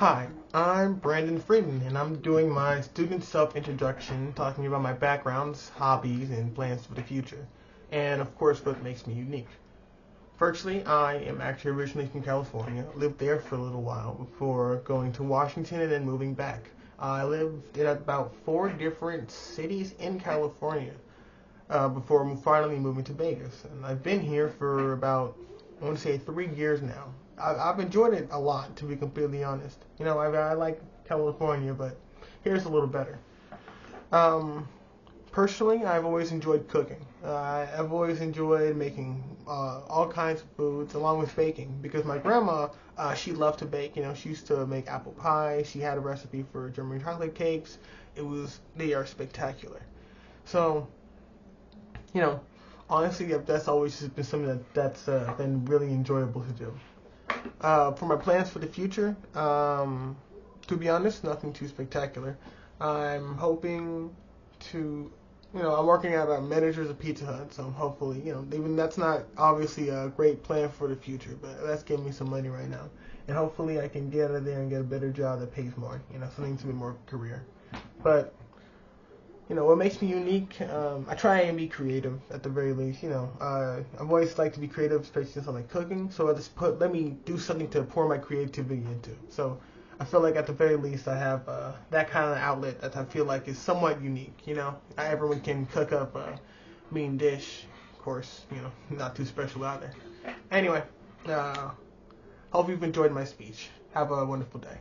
Hi, I'm Brandon Frieden, and I'm doing my student self-introduction, talking about my backgrounds, hobbies, and plans for the future, and of course what makes me unique. Virtually, I am actually originally from California, lived there for a little while before going to Washington and then moving back. I lived in about four different cities in California before finally moving to Vegas, and I've been here for about, I want to say, 3 years now. I've enjoyed it a lot, to be completely honest. I like California, but here's a little better. Um, Personally, I've always enjoyed cooking. I've always enjoyed making all kinds of foods, along with baking, because my grandma, she loved to bake. She used to make apple pie. She had a recipe for German chocolate cakes. They are spectacular. So, you know, honestly, that's always just been something that's been really enjoyable to do. For my plans for the future, to be honest, nothing too spectacular. I'm hoping to, I'm working at a manager's of Pizza Hut, so hopefully, even that's not obviously a great plan for the future, but that's giving me some money right now. And hopefully I can get out of there and get a better job that pays more, something to be more career. But what makes me unique, I try and be creative at the very least. I've always liked to be creative, especially since I like cooking. So let me do something to pour my creativity into. So I feel like at the very least I have that kind of outlet that I feel like is somewhat unique. Not everyone can cook up a mean dish. Of course, not too special either. Anyway, hope you've enjoyed my speech. Have a wonderful day.